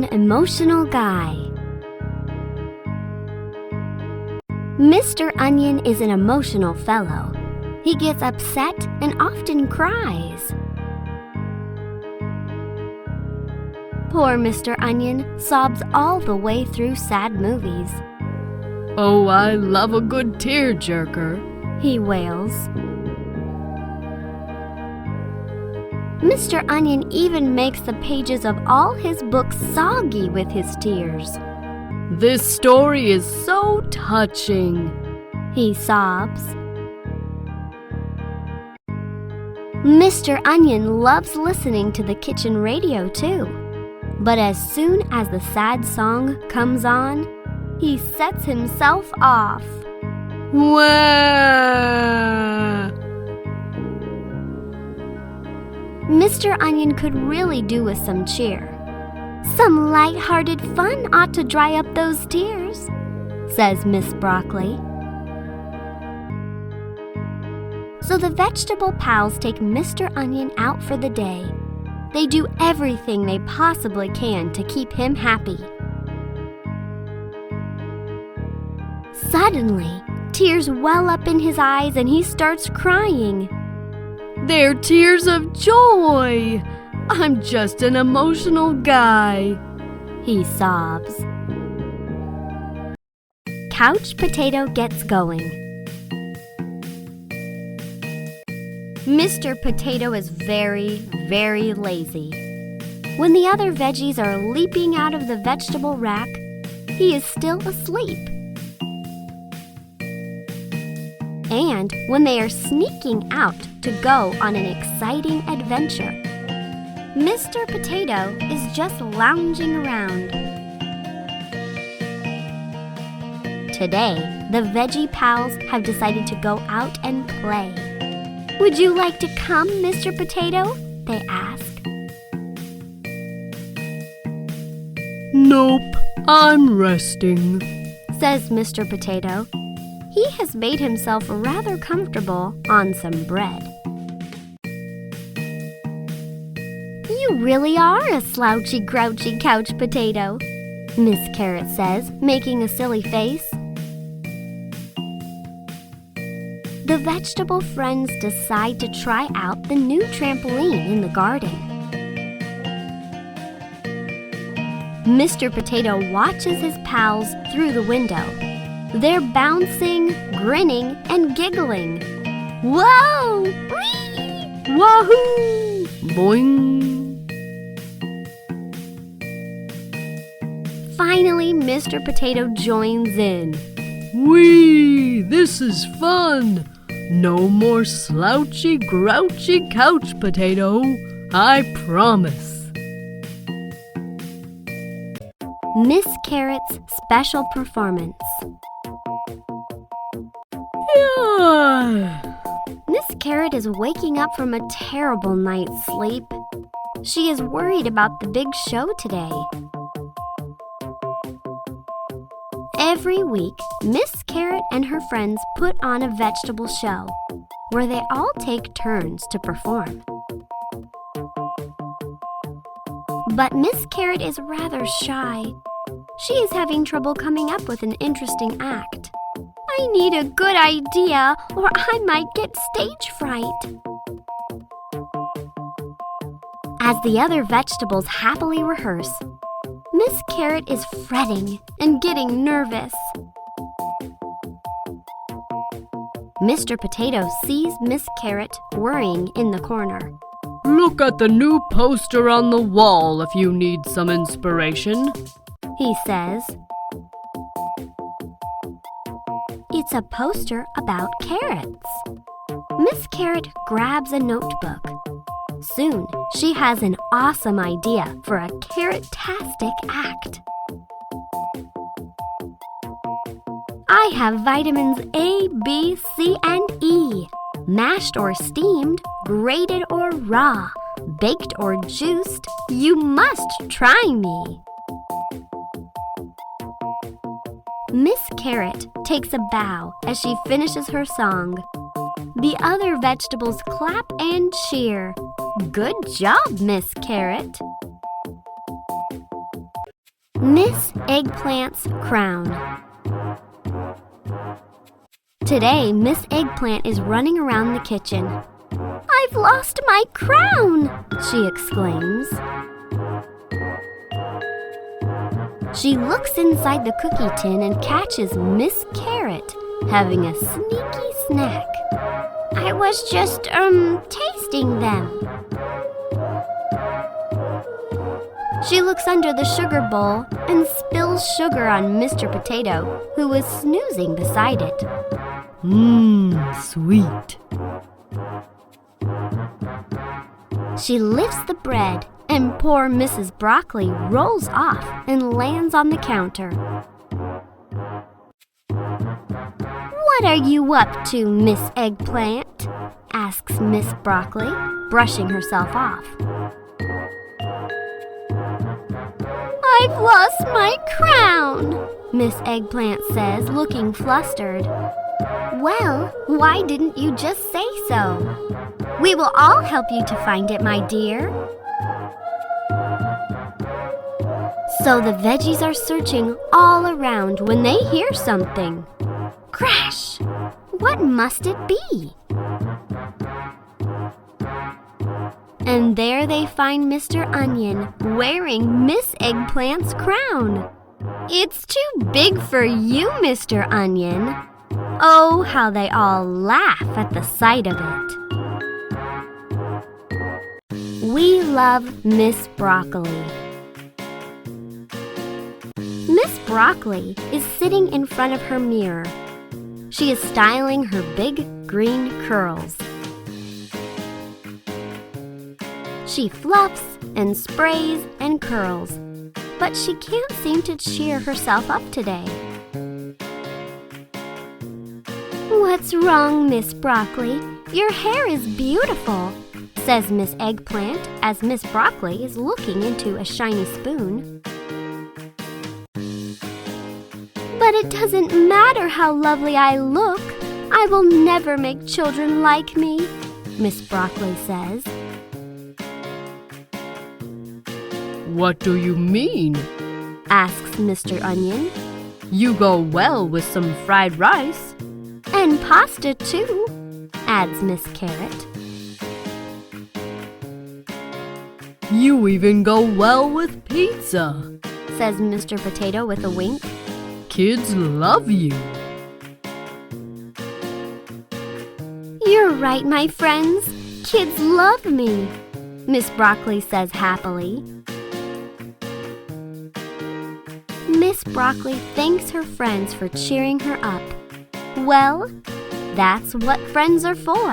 One emotional guy. Mr. Onion is an emotional fellow. He gets upset and often cries. Poor Mr. Onion sobs all the way through sad movies. Oh, I love a good tearjerker, he wails. Mr. Onion even makes the pages of all his books soggy with his tears. This story is so touching, he sobs. Mr. Onion loves listening to the kitchen radio too. But as soon as the sad song comes on, he sets himself off. Wah! Mr. Onion could really do with some cheer. Some light-hearted fun ought to dry up those tears, says Miss Broccoli. So the vegetable pals take Mr. Onion out for the day. They do everything they possibly can to keep him happy. Suddenly, tears well up in his eyes and he starts crying. They're tears of joy! I'm just an emotional guy, he sobs. Couch Potato gets going. Mr. Potato is very, very lazy. When the other veggies are leaping out of the vegetable rack, he is still asleep. And when they are sneaking out to go on an exciting adventure, Mr. Potato is just lounging around. Today, the Veggie Pals have decided to go out and play. Would you like to come, Mr. Potato? They ask. Nope, I'm resting, says Mr. Potato. He has made himself rather comfortable on some bread. You really are a slouchy, grouchy couch potato, Miss Carrot says, making a silly face. The vegetable friends decide to try out the new trampoline in the garden. Mr. Potato watches his pals through the window. They're bouncing, grinning, and giggling. Whoa! Whee! Wahoo! Boing! Finally, Mr. Potato joins in. Whee! This is fun! No more slouchy, grouchy couch potato, I promise. Miss Carrot's special performance. Miss Carrot is waking up from a terrible night's sleep. She is worried about the big show today. Every week, Miss Carrot and her friends put on a vegetable show where they all take turns to perform. But Miss Carrot is rather shy. She is having trouble coming up with an interesting act. I need a good idea or I might get stage fright. As the other vegetables happily rehearse, Miss Carrot is fretting and getting nervous. Mr. Potato sees Miss Carrot worrying in the corner. Look at the new poster on the wall if you need some inspiration, he says. It's a poster about carrots. Miss Carrot grabs a notebook. Soon, she has an awesome idea for a carrot-tastic act. I have vitamins A, B, C, and E. Mashed or steamed, grated or raw, baked or juiced, you must try me. Miss Carrot takes a bow as she finishes her song. The other vegetables clap and cheer. Good job, Miss Carrot. Miss Eggplant's Crown. Today, Miss Eggplant is running around the kitchen. "I've lost my crown!" she exclaims. She looks inside the cookie tin and catches Miss Carrot having a sneaky snack. "I was just, tasting them." She looks under the sugar bowl and spills sugar on Mr. Potato, who was snoozing beside it. Sweet. She lifts the bread, and poor Mrs. Broccoli rolls off and lands on the counter. "What are you up to, Miss Eggplant?" asks Miss Broccoli, brushing herself off. "I've lost my crown," Miss Eggplant says, looking flustered. "Well, why didn't you just say so? We will all help you to find it, my dear." So the veggies are searching all around when they hear something. Crash! What must it be? And there they find Mr. Onion wearing Miss Eggplant's crown. "It's too big for you, Mr. Onion." Oh, how they all laugh at the sight of it. We love Miss Broccoli. Miss Broccoli is sitting in front of her mirror. She is styling her big green curls. She fluffs and sprays and curls, but she can't seem to cheer herself up today. "What's wrong, Miss Broccoli? Your hair is beautiful," says Miss Eggplant as Miss Broccoli is looking into a shiny spoon. "But it doesn't matter how lovely I look. I will never make children like me," Miss Broccoli says. What do you mean? asks Mr. Onion. You go well with some fried rice. "And pasta, too," adds Miss Carrot. You even go well with pizza, says Mr. Potato with a wink. Kids love you. "You're right, my friends. Kids love me," Miss Broccoli says happily. Miss Broccoli thanks her friends for cheering her up. Well, that's what friends are for.